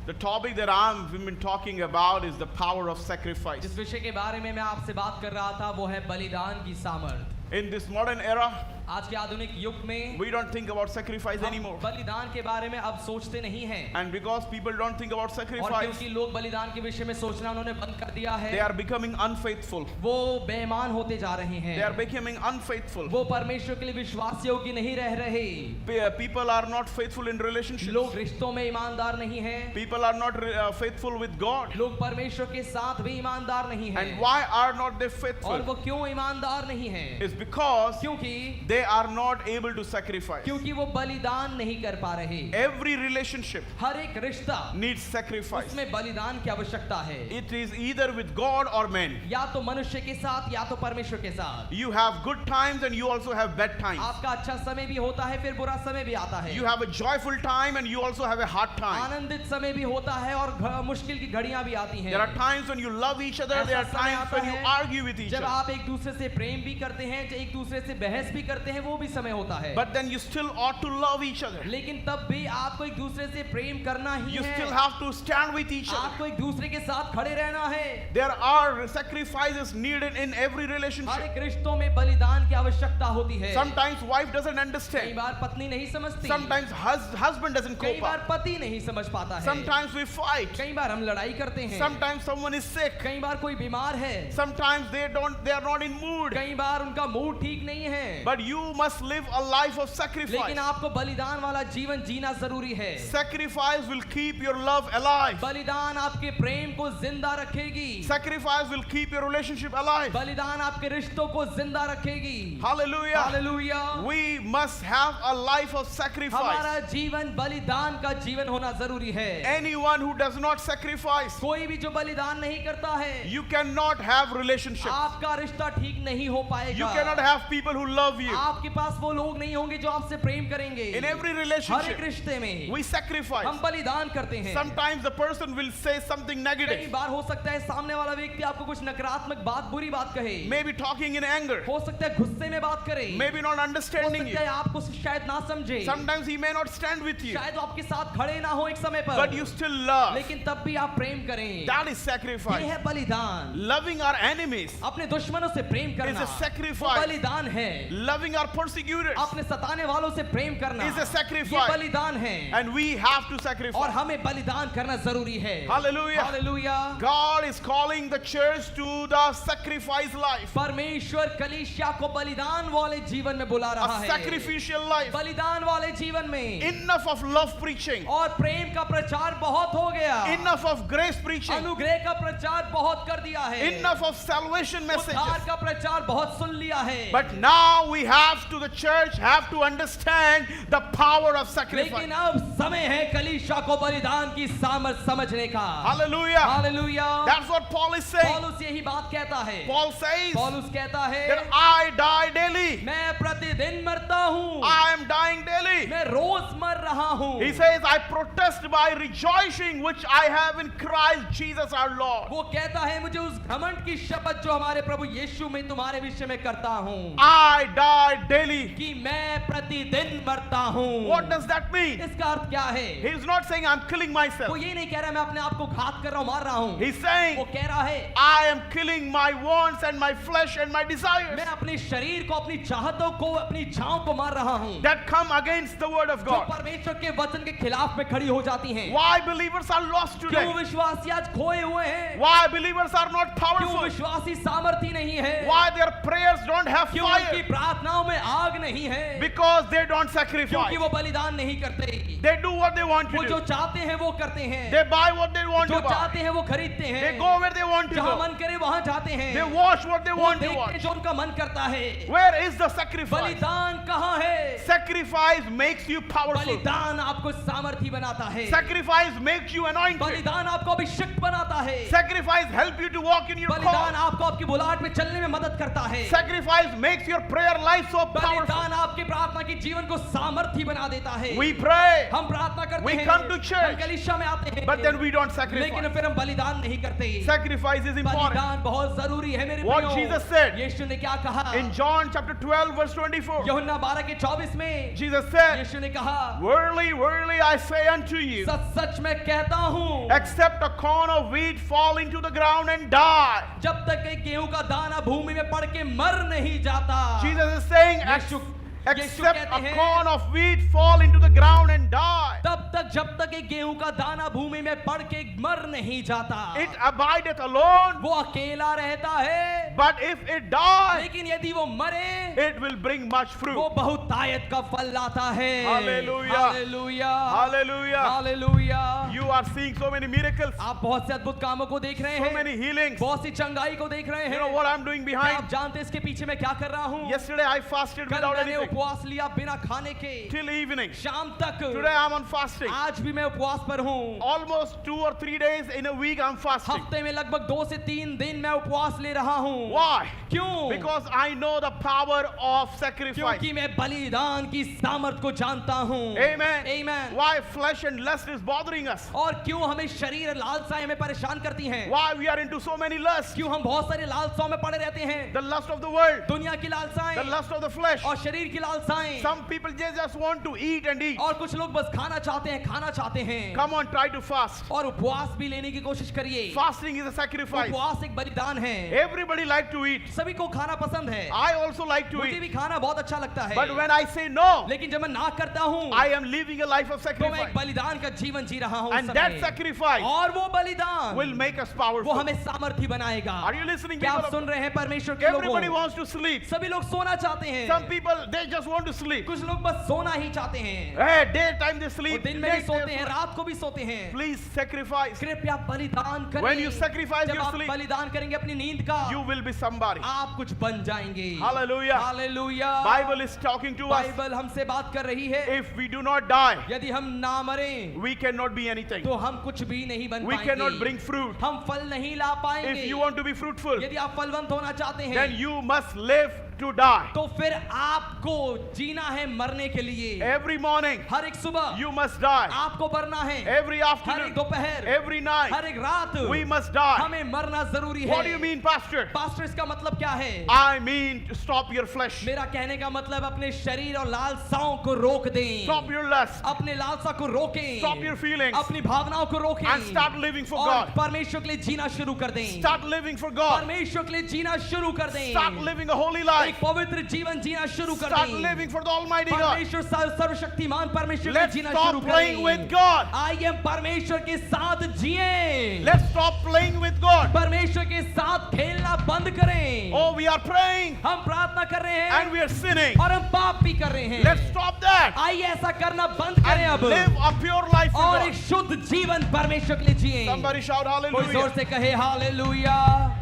The topic that we've been talking about is the power of sacrifice. जिस विषय के बारे में मैं आपसे बात कर रहा था वो है बलिदान की सामर्थ। In this modern era, आज के आधुनिक युग में we don't think about sacrifice हम anymore. बलिदान के बारे में अब सोचते नहीं हैं। And because people don't think about और sacrifice, क्योंकि लोग बलिदान के विषय में सोचना उन्होंने बंद कर दिया है, they are becoming unfaithful. वो बेईमान होते जा रहे They are हैं, becoming unfaithful. वो परमेश्वर के लिए विश्वास योग्य नहीं रह रहे। People are not faithful in relationships. लोग रिश्तों में ईमानदार नहीं हैं, People are not faithful with God. लोग परमेश्वर के साथ भी ईमानदार नहीं हैं। And why are not they और faithful? वो क्यों ईमानदार नहीं हैं? It's because क्योंकि they are not able to sacrifice. वो बलिदान नहीं कर पा रहे। Every relationship हर एक रिश्ता needs sacrifice. उसमें बलिदान की आवश्यकता है, It is either with God or men. या तो मनुष्य के साथ या तो परमेश्वर के साथ। You have good times and you also have bad times. आपका अच्छा समय भी होता है, फिर बुरा समय भी आता है। You have a joyful time and you also have a hard time. आनंदित समय भी होता है और मुश्किल की घड़ियां भी आती हैं। There are times when you love each other. There are ऐसा समय times आता when you है argue with each जब other. आप एक दूसरे से प्रेम भी करते हैं, एक दूसरे से बहस भी करते हैं, वो भी समय होता है। But then you still ought to love each other. लेकिन तब भी आपको एक दूसरे से प्रेम करना ही You still है। have to stand with each other. आपको एक दूसरे के साथ खड़े रहना है। There are sacrifices needed in every her relationship. एक रिश्तों में बलिदान की आवश्यकता होती है। Sometimes wife doesn't कई understand. बार पत्नी नहीं समझती, Sometimes husband doesn't कई cope बार up. पति नहीं समझ पाता है, Sometimes we fight. कई बार हम लड़ाई करते हैं, Sometimes someone is sick. कई बार कोई बीमार है, Sometimes they are not in mood. कई बार उनका मूड ठीक नहीं है। But you must live a life of sacrifice. लेकिन आपको बलिदान वाला जीवन जीना जरूरी है। Sacrifice will keep your love alive. बलिदान आपके प्रेम को जिंदा रखेगी। Sacrifice will keep your relationship alive. बलिदान आपके रिश्तों को जिंदा रखेगी। Hallelujah. Hallelujah. We must have a life of sacrifice. हमारा जीवन बलिदान का जीवन होना जरूरी है। Anyone who does not sacrifice, कोई भी जो बलिदान नहीं करता है, you cannot have relationship. आपका रिश्ता ठीक नहीं हो पाएगा। You cannot have people who love you. आपके पास वो लोग नहीं होंगे जो आपसे प्रेम करेंगे। In every हर एक relationship, रिश्ते में we sacrifice. हम बलिदान करते हैं। Sometimes the person will say something कई negative, बार हो सकता है सामने वाला व्यक्ति आपको कुछ नकारात्मक बात, बुरी बात कहे। maybe talking in anger, हो सकता है गुस्से में बात करे, maybe not हो understanding you. सकता है आपको शायद ना समझे, Sometimes he may not stand with you, शायद वो आपके साथ खड़े ना हो एक समय पर, but you still love. लेकिन तब भी आप प्रेम करें। That is ये sacrifice. है बलिदान। Loving our enemies अपने दुश्मनों से प्रेम is करना a वो sacrifice. बलिदान है। Loving our persecutors अपने सताने वालों से प्रेम करना is a ये sacrifice. बलिदान है। And we have to और sacrifice. हमें बलिदान करना जरूरी है। Hallelujah. Hallelujah. God is calling the church to the sacrifice life, परमेश्वर कलीसिया को बलिदान वाले जीवन में बुला रहा a है। sacrificial life. बलिदान वाले जीवन में Enough of love preaching, और प्रेम का प्रचार बहुत हो गया। enough of grace preaching, अनुग्रह का प्रचार बहुत कर दिया है। enough of salvation उद्धार messages. का प्रचार बहुत सुन लिया है। But now we have to, the church have to understand the power of sacrifice. लेकिन अब समय है कलीसिया को बलिदान की सामर्थ समझने का। Hallelujah. Hallelujah. That's what Paul is saying. पौलुस यही बात कहता है। Paul says पौलुस कहता है that I die daily. मैं प्रतिदिन मरता हूँ, I am dying daily. मैं रोज मर रहा हूँ। He says, I protest by rejoicing which I have in Christ Jesus our Lord. वो कहता है मुझे उस घमंड की शपथ जो हमारे प्रभु यीशु में तुम्हारे विषय में करता हूँ I die daily. कि मैं प्रतिदिन मरता हूँ। What does that mean? इसका अर्थ क्या है? He is not saying I'm killing वो myself. ये नहीं कह रहा मैं अपने आप को घात कर रहा हूँ, मार रहा हूँ। He's वो saying कह रहा है I am killing my wants and my flesh and my desires मैं अपने शरीर को, अपनी चाहतों को, अपनी इच्छाओं को मार रहा हूँ that come against the word of जो God. परमेश्वर के वचन के खिलाफ में खड़ी हो जाती हैं। Why believers are lost क्यों today? विश्वासी आज खोए हुए हैं? Why believers are not क्यों powerful? विश्वासी सामर्थी नहीं है? Why their prayers don't have क्यों उनकी fire? प्रार्थनाओं में आग नहीं है? Because they don't sacrifice. क्योंकि वो बलिदान नहीं करते। They do what they want वो to जो do. चाहते हैं वो करते हैं, They buy what they want जो to buy. चाहते हैं वो खरीदते They हैं, go where they want to जहाँ go. मन करे वहाँ जाते हैं, They watch what they वो want to देखते हैं watch. जो उनका मन करता है। Where is the sacrifice? बलिदान कहाँ है? Sacrifice makes you powerful. बलिदान आपको सामर्थी बनाता है। Sacrifice makes you anointed. बलिदान आपको अभिषिक्त बनाता है। Sacrifice help you to walk in your बलिदान call. आपको आपकी बुलाहट में चलने में मदद करता है। Sacrifice sacrifice makes your prayer life so powerful. बलिदान आपके प्रार्थना की जीवन को सामर्थ्य बना देता है। We pray, हम प्रार्थना करते we हैं, come to church, हम कलीसिया में आते हैं, but then we don't लेकिन sacrifice. फिर हम बलिदान नहीं करते। Sacrifice is important. बलिदान बहुत जरूरी है मेरे What प्रियो। Jesus said यीशु ने क्या कहा? in John chapter 12 verse 24, यूहन्ना 12:24 में Jesus said, यीशु ने कहा, Verily, verily, I say unto you, सच सच मैं कहता हूँ, except a corn of wheat fall into the ground and die. जब तक एक गेहूं का दाना भूमि में पड़ के मर नहीं जाता। Jesus is saying, Yeshu except कहते a हैं, corn of wheat fall into the ground and die, तब तक जब तक एक गेहूं का दाना भूमि में पड़ के मर नहीं जाता, it abideth alone. वो अकेला रहता है। But if it dies, लेकिन यदि वो मरे, it will bring much वो fruit. बहुतायत का फल लाता है। Hallelujah. Hallelujah, Hallelujah. Hallelujah. You are seeing so many miracles, आप बहुत से अद्भुत कामों को देख रहे so हैं, many healings. बहुत सी चंगाई को देख रहे You हैं। know what I'm doing क्या behind? आप जानते हैं इसके पीछे मैं क्या कर रहा हूँ? Yesterday I fasted कल without मैंने anything उपवास लिया बिना खाने के till evening. शाम तक। Today I'm on fasting. आज भी मैं उपवास पर हूँ। Almost 2 or 3 days in a week I'm fasting. हफ्ते में लगभग 2 से 3 दिन मैं उपवास ले रहा हूँ। Why? क्यों? Because I know the power of sacrifice. क्योंकि मैं बलिदान की सामर्थ को जानता हूँ। Amen. Amen. Why flesh and lust is bothering us? और क्यों हमें शरीर लालसाएं हमें परेशान करती हैं? Why we are into so many lusts? क्यों हम बहुत सारे लालसाओं में पड़े रहते हैं? The lust of the world, दुनिया की the लालसाएं lust of the flesh. और शरीर की लालसाएं। Some people just want to eat and eat. और कुछ लोग बस खाना चाहते हैं, खाना चाहते हैं। Come on, try to fast. और उपवास भी लेने की कोशिश करिए। Fasting is a sacrifice. उपवास एक बलिदान है। Everybody like to eat. सभी को खाना पसंद है। I also like to मुझे eat. भी खाना बहुत अच्छा लगता है। But when I say no, लेकिन जब मैं ना करता हूँ, I am living a life of तो मैं एक sacrifice. बलिदान का जीवन जी रहा हूँ उस And that समय। sacrifice और वो बलिदान will make us वो powerful. हमें सामर्थ्य बनाएगा। Are you listening, क्या आप people? सुन रहे हैं परमेश्वर के Everybody लोगों? wants to sleep. सभी लोग सोना चाहते हैं। Some people, they just want to sleep. कुछ लोग बस सोना ही चाहते हैं। Hey, daytime they वो sleep. दिन में भी night they सोते हैं, sleep. रात को भी सोते हैं। Please sacrifice. कृपया बलिदान करें। When you sacrifice जब your आप sleep, बलिदान करेंगे अपनी नींद का, you will be somebody. आप कुछ बन जाएंगे। Hallelujah. Hallelujah. Bible is talking to us. Bible हमसे बात कर रही है। If we do not die, यदि हम ना मरें, we cannot be anything. तो हम कुछ भी नहीं बन We पाएंगे। cannot bring fruit. हम फल नहीं ला पाएंगे। If you want to be fruitful, यदि आप फलवंत होना चाहते हैं, then you must live to die. तो फिर आपको जीना है मरने के लिए। Every morning, हर एक सुबह you must die. आपको मरना है। Every हर एक afternoon, दोपहर, every night, हर एक रात we must die. हमें मरना जरूरी है। What do you mean, Pastor? Pastor, इसका मतलब क्या है? I mean to stop your flesh. मेरा कहने का मतलब अपने शरीर और लालसाओं को रोक दें। Stop your lust. अपने लालसा को रोकें। Stop your feelings. अपनी भावनाओं को रोकें। And start living for और God. परमेश्वर के लिए जीना शुरू कर दें। Start living for God. परमेश्वर के लिए जीना शुरू कर दें। Start living a holy life. एक पवित्र जीवन जीना शुरू कर Start दें। living for the Almighty God. परमेश्वर सर्वशक्तिमान परमेश्वर के Let's जीना stop शुरू playing करें। with God. आइए हम परमेश्वर के साथ जिएं। Let's stop playing with God. परमेश्वर के साथ खेलना बंद करें। Oh, we are praying हम प्रार्थना कर रहे हैं and we are sinning. और हम पाप भी कर रहे हैं। Let's stop that आइए ऐसा करना बंद करें and अब live a pure life for और God. एक शुद्ध जीवन परमेश्वर के लिए जिएं। Somebody shout कोई जोर hallelujah. से कहे हालेलुया।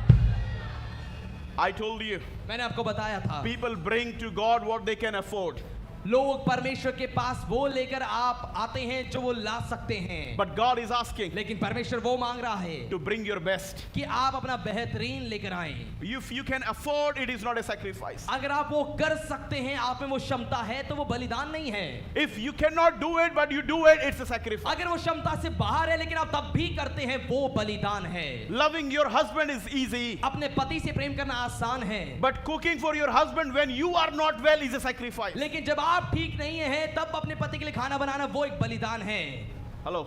I told you, मैंने आपको बताया था, people bring to God what they can afford. लोग परमेश्वर के पास वो लेकर आप आते हैं जो वो ला सकते हैं, But God is asking लेकिन परमेश्वर वो मांग रहा है to bring your best. कि आप अपना बेहतरीन लेकर आएं। If you can afford, it is not a sacrifice. अगर आप वो कर सकते हैं, आप में वो क्षमता है, तो वो बलिदान नहीं है। If you cannot do it, but you do it, it's a sacrifice. अगर वो क्षमता से बाहर है लेकिन आप तब भी करते हैं, वो बलिदान है। Loving your husband is easy, अपने पति से प्रेम करना आसान है, but cooking for your husband when you are not well is a sacrifice. लेकिन जब आप ठीक नहीं हैं तब अपने पति के लिए खाना बनाना वो एक बलिदान है। Hello.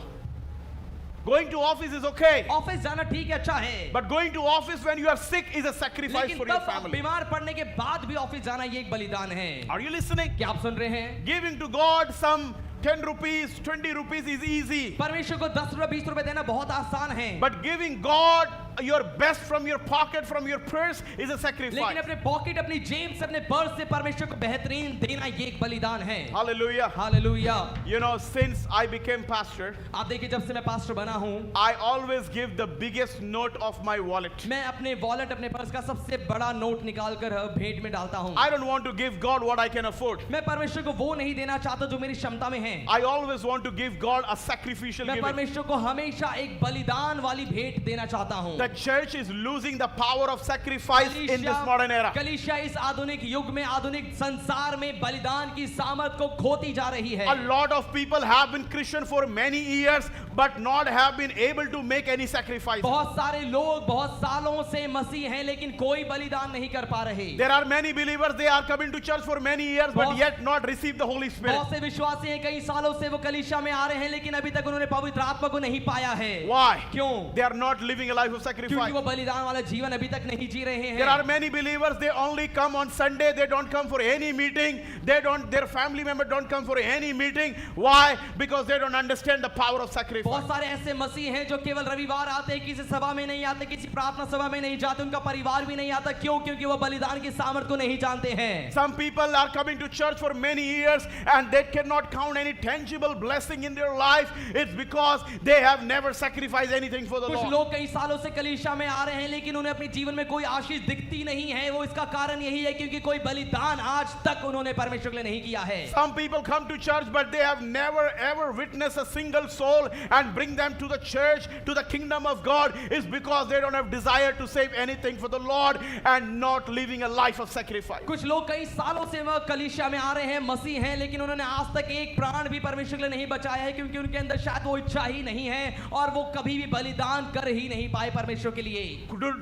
Going to office is okay, office जाना ठीक है, अच्छा है, but going to office when you are sick is a sacrifice लेकिन for your तब family. बीमार पड़ने के बाद भी ऑफिस जाना ये एक बलिदान है। Are you listening? क्या आप सुन रहे हैं? Giving to God some 10 rupees, 20 rupees is easy, परमेश्वर को 10 रुपए 20 रुपए देना बहुत आसान है, but giving God your best from your pocket, from your purse is a लेकिन sacrifice. अपने पॉकेट, अपनी जेब से, अपने पर्स से परमेश्वर को बेहतरीन देना ये एक बलिदान है। Hallelujah. Hallelujah. You know, since I became pastor, आप देखिए, जब से मैं पास्टर बना हूँ, I always give the biggest note of my wallet. मैं अपने वॉलेट, अपने पर्स का सबसे बड़ा नोट निकाल कर भेंट में डालता हूँ। I don't want to give God what I can afford. मैं परमेश्वर को वो नहीं देना चाहता जो मेरी क्षमता में है। I always want to give God a sacrificial मैं giving. परमेश्वर को हमेशा एक बलिदान वाली भेंट देना चाहता हूँ। The The church is losing the power of sacrifice in this modern era. कलीसिया इस आधुनिक युग में, आधुनिक संसार में बलिदान की सामर्थ को खोती जा रही है। A lot of people have been Christian for many years but not have been able to make any sacrifice. बहुत सारे लोग बहुत सालों से मसीह हैं लेकिन कोई बलिदान नहीं कर पा रहे। There are many believers, they are coming to church for many years but yet not received the Holy Spirit. बहुत से विश्वासी हैं, कई सालों से वो कलीसिया में आ रहे हैं लेकिन अभी तक उन्होंने पवित्र आत्मा को नहीं पाया है। Why? क्यों? They are not living a life of क्योंकि sacrifice. वो बलिदान वाला जीवन अभी तक नहीं जी रहे There हैं। are many believers, they only come on Sunday, they don't come for any meeting, their family member don't come for any meeting. Why? Because they don't understand the power of sacrifice. बहुत सारे ऐसे मसीह हैं जो केवल रविवार आते हैं, किसी सभा में नहीं आते, किसी प्रार्थना सभा में नहीं जाते, उनका परिवार भी नहीं आता। क्यों? क्योंकि वो बलिदान की सामर्थ को नहीं जानते हैं। Some people are coming to church for many years and they cannot count any tangible blessing in their life. It's because they have never sacrificed anything for the कुछ Lord. लोग कई सालों से कलीसिया में आ रहे हैं लेकिन उन्हें अपने जीवन में कोई आशीष दिखती नहीं है। वो इसका कारण यही है क्योंकि कोई बलिदान आज तक उन्होंने परमेश्वर के लिए नहीं किया है। Some people come to church but they have never ever witnessed a single soul and bring them to the church, to the kingdom of God. Is because they don't have desire to save anything for the Lord and not living a life of sacrifice. कुछ लोग कई सालों से वह कलीसिया में आ रहे हैं, मसीह हैं, लेकिन उन्होंने आज तक एक प्राण भी परमेश्वर के लिए नहीं बचाया है क्योंकि उनके अंदर शायद वो इच्छा ही नहीं है और वो कभी भी बलिदान कर ही नहीं पाए परमेश्वर के लिए।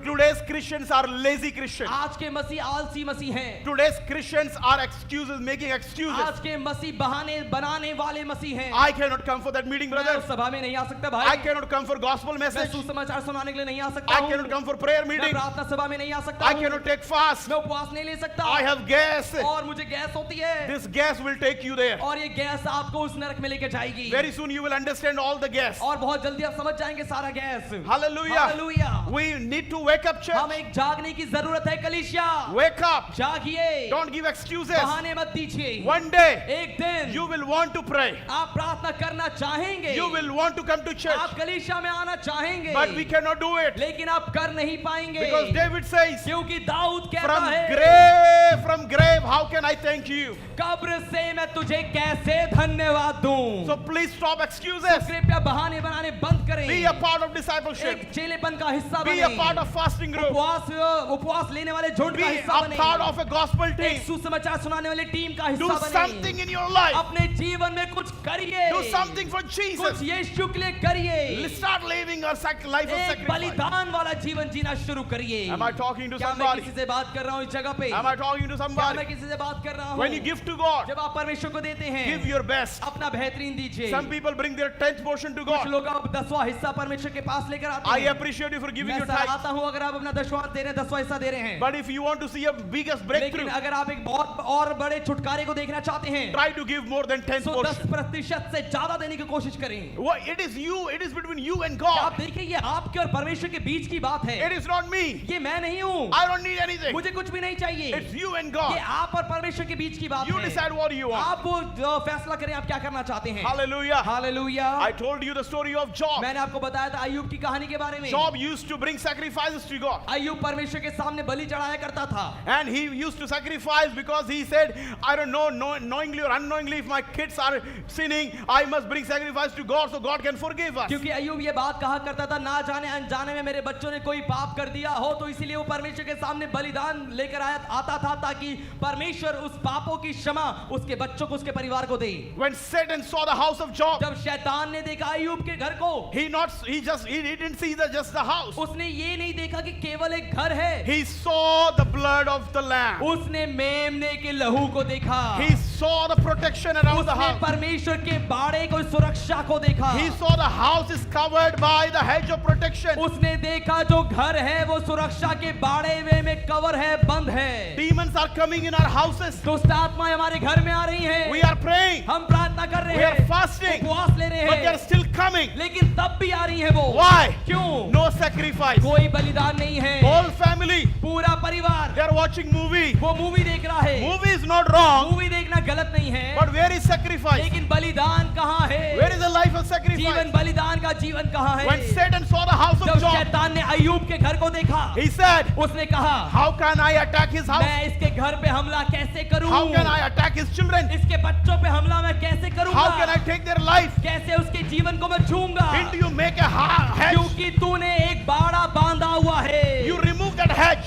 Today's Christians are lazy Christians. आज के मसीह आलसी मसीह हैं। Today's Christians are excuses, making excuses. आज के मसीह बहाने बनाने वाले मसीह हैं। I cannot come for that meeting, मैं brother. उस सभा में नहीं आ सकता भाई। I cannot come for gospel मैं message. सुसमाचार सुनाने के लिए नहीं आ सकता I हूँ। cannot come for prayer मैं meeting. प्रार्थना सभा में नहीं आ सकता I हूँ। cannot take fast. मैं उपवास नहीं ले सकता। I have gas. और मुझे गैस होती है। This gas will take you there. और ये गैस आपको उस नरक में लेके जाएगी। Very soon you will understand all the gas. और बहुत जल्दी आप समझ जाएंगे सारा gas. Hallelujah. Hallelujah. We need to wake up, church. हमें एक जागने की जरूरत है कलीसिया। Wake up. जागिए। Don't give excuses. बहाने मत दीजिए। One day एक दिन you will want to pray. आप प्रार्थना करना चाहेंगे। You will want to come to church. आप कलीसिया में आना चाहेंगे। But we cannot do it. लेकिन आप कर नहीं पाएंगे। Because David says, क्योंकि दाऊद कहता from grave, how can I thank you? कब्र से मैं तुझे कैसे धन्यवाद दूं। So please stop excuses. कृपया बहाने बनाने बंद करें। Be a part of discipleship. एक चेलेपन का हिस्सा Be बने। a part of fasting group. उपवास लेने वाले झुंड Be का a हिस्सा बने। part of a gospel एक team. सुसमाचार सुनाने वाली टीम का Do हिस्सा बने। something in your life. अपने जीवन में कुछ करिए। Do something for कुछ Jesus. यीशु के लिए करिए। Start living a life of एक sacrifice. बलिदान वाला जीवन जीना शुरू करिए। Am I talking to क्या मैं somebody? किसी से बात कर रहा हूँ इस जगह पे? Am I talking to क्या somebody? मैं किसी से बात कर रहा हूँ? When you give to God, जब आप परमेश्वर को देते हैं, give your best. अपना बेहतरीन दीजिए। Some people bring their 10th portion to कुछ God. लोग आप 10वां हिस्सा परमेश्वर के पास लेकर आते I हैं। appreciate you for giving मैं your tithe. सराहता हूँ अगर आप अपना 10वां दे रहे हैं, 10वां हिस्सा दे रहे हैं। But if you want to see a biggest लेकिन breakthrough, अगर आप एक बहुत और बड़े छुटकारे को देखना चाहते हैं, try to give more than 10th तो portion. 10% से ज्यादा देने की कोशिश करें। It is you. It is between you and आप God. देखिए ये आपके और परमेश्वर के बीच की बात है। It is not me. ये मैं नहीं हूँ। I don't need anything. मुझे कुछ भी नहीं चाहिए। It's you and ये God. आप और परमेश्वर के बीच की बात You है। decide what you want. आप वो जो फैसला करें आप क्या करना चाहते हैं। Hallelujah. Hallelujah. I told you the story of Job. मैंने आपको बताया था अय्यूब की कहानी के बारे में। Job used to bring sacrifices to God. अय्यूब परमेश्वर के सामने बलि चढ़ाया करता था। And he used to sacrifice because he said, I don't know, knowingly or unknowingly, if my kids are sinning, I must bring sacrifice to God so God can forgive us. क्योंकि अय्यूब ये बात कहा करता था, ना जाने अनजाने में मेरे बच्चों ने कोई पाप कर दिया हो तो इसीलिए वो परमेश्वर के सामने बलिदान लेकर आता था ताकि परमेश्वर उस पापों की क्षमा उसके बच्चों को, उसके परिवार को दे। When Satan saw the house of Job, जब शैतान ने देखा अय्यूब के घर को, he didn't see just the house. उसने ये नहीं देखा कि केवल एक घर है। He saw the blood of the lamb. उसने मेमने के लहू को देखा। He saw the protection around the उसने house. परमेश्वर के बाड़े को, सुरक्षा को देखा। He saw the house is covered by the hedge of protection. उसने देखा जो घर है वो सुरक्षा के बाड़े में कवर है, बंद है। Demons are coming in our houses. दुष्ट आत्माएं हमारे घर में आ रही हैं। We are praying. हम प्रार्थना कर रहे We are हैं, fasting. उपवास ले रहे But they are हैं, still coming. लेकिन तब भी आ रही है वो। Why? क्यों? No sacrifice. कोई बलिदान नहीं है। Whole family, पूरा परिवार they are watching movie. वो मूवी देख रहा है। Movie is not wrong, movie देखना गलत नहीं है, but where is sacrifice? लेकिन बलिदान कहाँ है? Where is the life of sacrifice? जीवन बलिदान का जीवन कहाँ है? When Satan saw the house of जब Job, शैतान ने अय्यूब के घर को देखा, he said, उसने कहा, how can I attack his house? मैं इसके घर पे हमला कैसे करूं? How can I attack his children? इसके बच्चों पे हमला मैं कैसे करूंगा? How can I take their life? कैसे उसके जीवन को मैं छूऊंगा? Didn't you make a hedge? क्योंकि तूने एक बाड़ा बांधा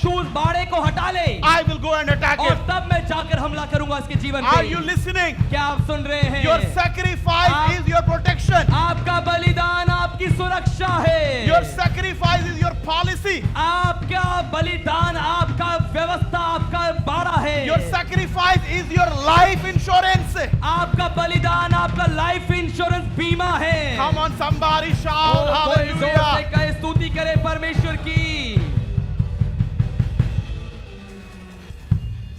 church, तू उस बाड़े को हटा ले I will go and attack और it. तब मैं जाकर हमला करूंगा इसके जीवन Are पे। you listening? क्या आप सुन रहे हैं? Your sacrifice आप- is your protection. आपका बलिदान आपकी सुरक्षा है। Your sacrifice is your policy. आपका बलिदान आपका व्यवस्था आपका बाड़ा है। Your sacrifice is your life insurance. आपका बलिदान आपका लाइफ इंश्योरेंस बीमा है। Come on, somebody shout कोई जोर से hallelujah. कहे स्तुति करे परमेश्वर की।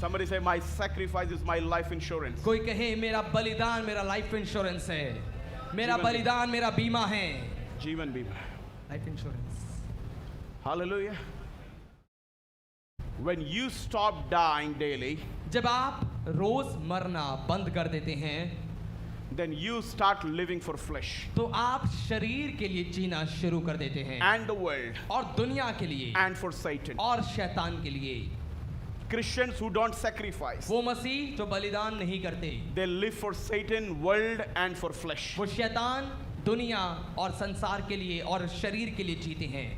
Somebody say, my sacrifice is my life insurance. कोई कहे मेरा बलिदान मेरा लाइफ इंश्योरेंस है, मेरा जीवन बलिदान मेरा बीमा है। Jeevan Bima. Life insurance. Hallelujah. When you stop dying daily, जब आप रोज मरना बंद कर देते हैं then you start living for flesh तो आप शरीर के लिए जीना शुरू कर देते हैं and the world और दुनिया के लिए and for Satan. और शैतान के लिए। Christians who don't sacrifice, वो मसीह जो बलिदान नहीं करते they live for Satan, world and for flesh. वो शैतान दुनिया और संसार के लिए और शरीर के लिए जीते हैं।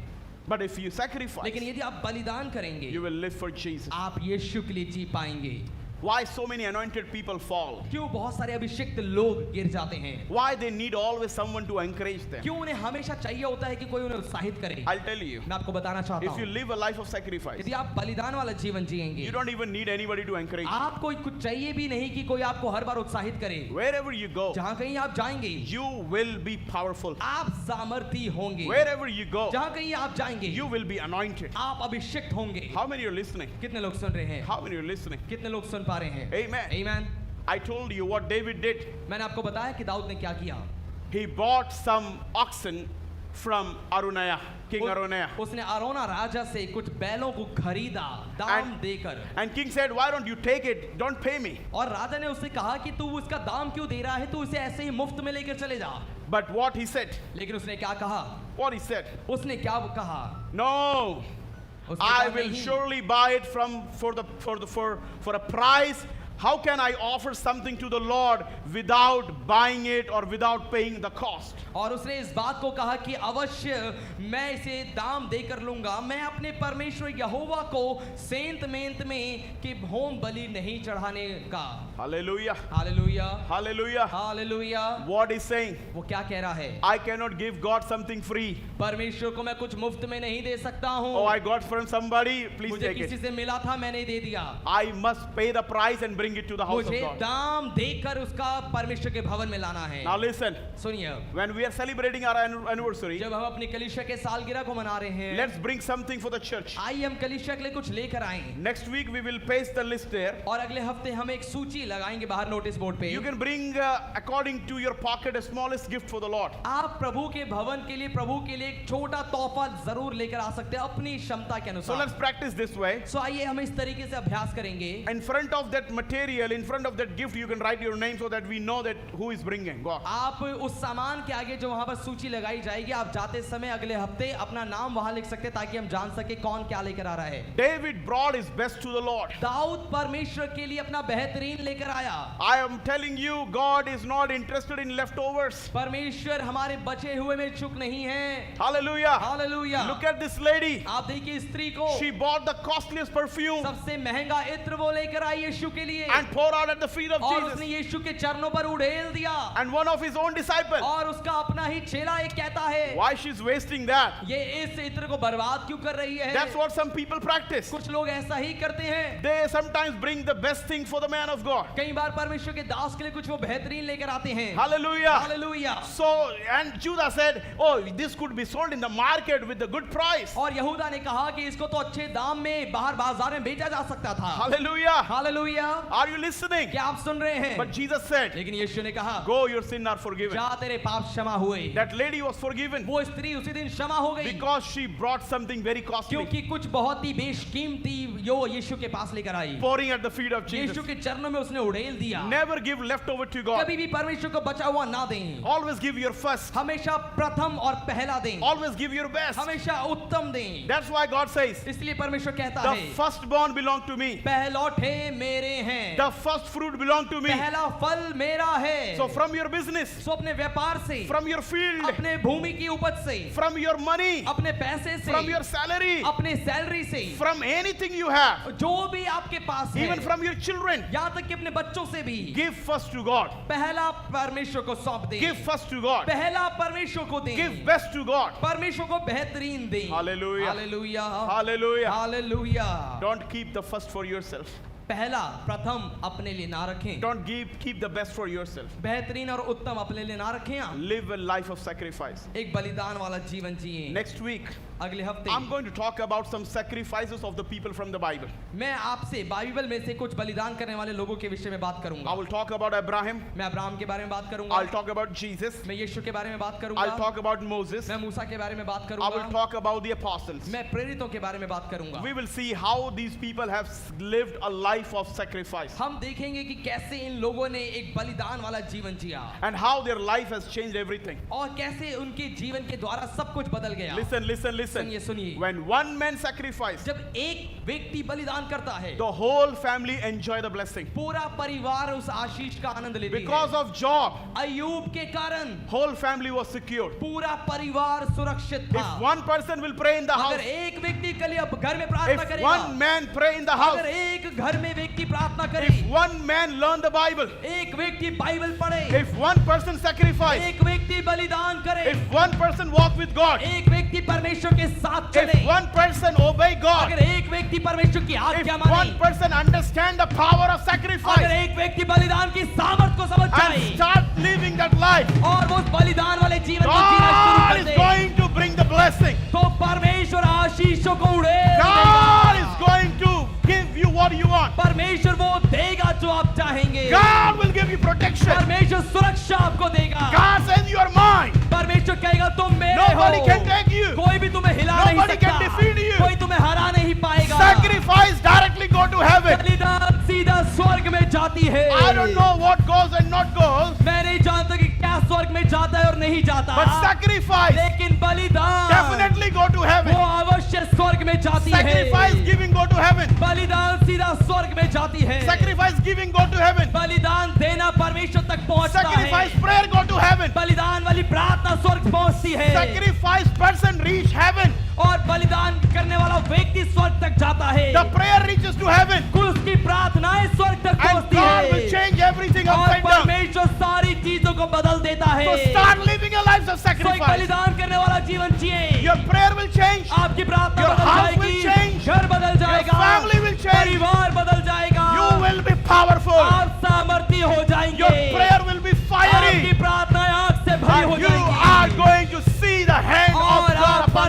But if you sacrifice, लेकिन यदि आप बलिदान करेंगे you will live for Jesus. आप यीशु के लिए जी पाएंगे। Why so many anointed people fall? क्यों बहुत सारे अभिषिक्त लोग गिर जाते हैं? Why they need always someone to encourage them? क्यों उन्हें हमेशा चाहिए होता है कि कोई उन्हें उत्साहित करे? I'll tell you. मैं आपको बताना चाहता If you हूँ live a life of sacrifice, यदि आप बलिदान वाला जीवन जिएंगे you don't even need anybody to encourage you. आपको कुछ चाहिए भी नहीं कि कोई आपको हर बार उत्साहित करे। Wherever you go, जहाँ कहीं आप जाएंगे you will be powerful. आप सामर्थी होंगे। Wherever you go, जहाँ कहीं आप जाएंगे you will be anointed. आप अभिषिक्त होंगे। How many are listening? कितने लोग सुन रहे हैं? How many are listening? कितने लोग सुन पा रहे हैं? Amen. Amen। I told you what David did. मैंने आपको बताया कि दाऊद ने क्या किया। He bought some oxen from Arunaya, King Arunaya. उसने अरोना राजा से कुछ बैलों को खरीदा दाम देकर। And king said, why don't you take it? Don't pay me. और राजा ने उससे कहा कि तू उसका दाम क्यों दे रहा है, तू इसे ऐसे ही मुफ्त में लेकर चले जा। But what he said? लेकिन उसने क्या कहा? What he said? उसने क्या कहा? No. उसने I कहा, will "नहीं, surely buy it for a price. How can I offer something to the Lord without buying it or without paying the cost?" और उसने इस बात को कहा कि अवश्य मैं इसे दाम देकर लूंगा। मैं अपने परमेश्वर यहोवा को सेंत मेंत में कि होम बलि नहीं चढ़ाने का। Hallelujah. Hallelujah Hallelujah. Hallelujah. What is saying? वो क्या कह रहा है? I cannot give God something free. परमेश्वर को मैं कुछ मुफ्त में नहीं दे सकता हूँ। Oh, I got from somebody. Please मुझे take किसी it. से मिला था, मैंने दे दिया। I must pay the price and bring it to the house of मुझे God. दाम देकर उसका परमेश्वर के भवन में लाना है। Now listen. सुनिए, When we are celebrating our anniversary, जब हम अपनी कलीसिया के सालगिरह को मना रहे हैं, let's bring something for the church. आइए हम कलीसिया के लिए कुछ लेकर आएं। Next week we will paste the list there. और अगले हफ्ते हम एक सूची लगाएंगे बाहर नोटिस बोर्ड पे। You can bring according to your pocket a smallest gift for the Lord. आप प्रभु के भवन के लिए प्रभु के लिए एक छोटा तोहफा जरूर लेकर आ सकते हैं अपनी क्षमता के So let's अनुसार। practice this way. सो आइए हम इस तरीके से अभ्यास करेंगे। In front of that material, in front of that gift, you can write your name so that we know that who is bringing God. आप उस सामान के आगे जो वहां पर सूची लगाई जाएगी, आप जाते समय अगले हफ्ते अपना नाम वहां लिख सकते हैं ताकि हम जान सके कौन क्या लेकर आ रहा है। David brought his best to the Lord. Dawood परमेश्वर के लिए अपना बेहतरीन लेकर आया। I am telling you, God is not interested in leftovers. परमेश्वर हमारे बचे हुए में इच्छुक नहीं है। Hallelujah. Hallelujah. Look at this lady. आप देखिए स्त्री को, She bought the costliest perfume सबसे महंगा इत्र वो लेकर आई यीशु के लिए and poured out at the feet of और Jesus. उसने यीशु के चरणों पर उड़ेल दिया। And one of his own disciples. और उसका अपना ही चेला एक कहता है, Why she's wasting that? ये इस इत्र को बर्बाद क्यों कर रही है? That's what some people practice. कुछ लोग ऐसा ही करते हैं। They sometimes bring the best thing for the man of God. कई बार परमेश्वर के दास के लिए कुछ वो बेहतरीन लेकर आते हैं। Hallelujah. Hallelujah. So, and Judah said, oh, this could be sold in the market with a good price. और यहूदा ने कहा कि इसको तो अच्छे दाम में बाहर बाजार में बेचा जा सकता था। Hallelujah. Hallelujah. Are you listening? क्या आप सुन रहे हैं? But Jesus said, लेकिन यीशु ने कहा, go, your sins are forgiven. जा तेरे पाप क्षमा हुए। That lady was forgiven वो स्त्री उसी दिन क्षमा हो गई because she brought something very costly, क्योंकि कुछ बहुत ही बेशकीमती यो यीशु के पास लेकर आई। pouring at the feet of Jesus. यीशु के चरणों में उसने उड़ेल दिया। Never give leftover to God. कभी भी परमेश्वर को बचा हुआ ना दें। Always give your first. हमेशा प्रथम और पहला दें। Always give your best. हमेशा उत्तम दें। That's why God says, इसलिए परमेश्वर कहता the है, firstborn belong to me. पहलौठे मेरे हैं। हैं। The first fruit belong to me. पहला फल मेरा है। So from your business, सो अपने व्यापार से, from your field, अपने भूमि की उपज से, from your money, अपने पैसे से, from your salary, अपने सैलरी से, from anything you have, जो भी आपके पास है, even from your children, यहाँ तक कि अपने बच्चों से भी, give first to God. पहला परमेश्वर को सौंप दें। Give first to God. पहला परमेश्वर को दें। Give best to God. परमेश्वर को बेहतरीन दें। Hallelujah. Hallelujah, Hallelujah. Hallelujah. Don't keep the first for yourself. पहला प्रथम अपने लिए ना रखें। Don't keep the best for yourself. बेहतरीन और उत्तम अपने लिए ना रखें आप। Live a life of sacrifice. एक बलिदान वाला जीवन जिए। Next week, अगले हफ्ते I'm going to talk about some sacrifices of the people from the Bible. मैं आपसे बाइबल में से कुछ बलिदान करने वाले लोगों के विषय में बात I करूंगा। will talk about Abraham. मैं अब्राहम के बारे में बात करूंगा। I'll talk about Jesus. मैं यीशु के बारे में बात I'll करूंगा। talk about Moses. मैं मूसा के बारे में बात I will करूंगा। talk about the apostles. मैं प्रेरितों के बारे में बात करूंगा। We will see how these people have lived a life of sacrifice हम देखेंगे कि कैसे इन लोगों ने एक बलिदान वाला जीवन जिया and how their life has changed everything. और कैसे उनके जीवन के द्वारा सब कुछ बदल गया। Listen, listen, listen. सुनिए, सुनिए। When one man sacrificed, जब एक व्यक्ति बलिदान करता है, the whole family enjoy the blessing. पूरा परिवार उस आशीष का आनंद लेती Because है। of Job, अय्यूब के कारण whole family was secured. पूरा परिवार सुरक्षित था। If one person will pray in the house, अगर एक व्यक्ति के लिए घर में प्रार्थना if करेगा, one man pray in the house, अगर एक घर में व्यक्ति प्रार्थना करे, if one man learn the Bible, एक व्यक्ति बाइबल पढ़े, if one person sacrifice, एक व्यक्ति बलिदान करे, if one person walk with God, एक व्यक्ति परमेश्वर के साथ चले, if one person obey God, अगर एक व्यक्ति परमेश्वर की if आज्ञा one माने, person understand the power of अगर sacrifice एक व्यक्ति बलिदान की सामर्थ को समझ and जाए start living that life, और वो उस बलिदान वाले जीवन को जीना शुरू God कर is they, going to bring the blessing. तो परमेश्वर आशीषों को उड़ेल God देगा। is going to give you what you want. परमेश्वर वो देगा जो आप चाहेंगे। God will give you protection. परमेश्वर सुरक्षा आपको देगा। God says you are mine. परमेश्वर कहेगा तुम मेरे Nobody हो। can take you. कोई भी तुम्हें हिला नहीं Nobody can सकता। defeat you. कोई तुम्हें हरा नहीं पाएगा। Sacrifice directly go to heaven. बलिदान सीधा स्वर्ग में जाती है। I don't know what goes and not goes, मैं नहीं जानता कि क्या स्वर्ग में जाता है और नहीं जाता। but sacrifice लेकिन बलिदान definitely go to heaven. वो अवश्य स्वर्ग में जाती Sacrifice है। giving go to heaven. बलिदान सीधा स्वर्ग में जाती है। Sacrifice giving go to heaven. बलिदान देना परमेश्वर तक पहुंचता है। Sacrifice prayer go to heaven. बलिदान वाली प्रार्थना स्वर्ग पहुंचती है। Sacrifice person reach heaven. और बलिदान करने वाला व्यक्ति स्वर्ग तक जाता है। The prayer reaches to heaven. उसकी प्रार्थनाएं स्वर्ग तक And पहुंचती God will है change everything और upside down. परमेश्वर सारी चीजों को बदल देता है। So start living a life of तो एक sacrifice. बलिदान करने वाला जीवन जिए। Your prayer will change. आपकी प्रार्थना Your बदल house will जाएगी, change. घर बदल जाएगा, family will change. परिवार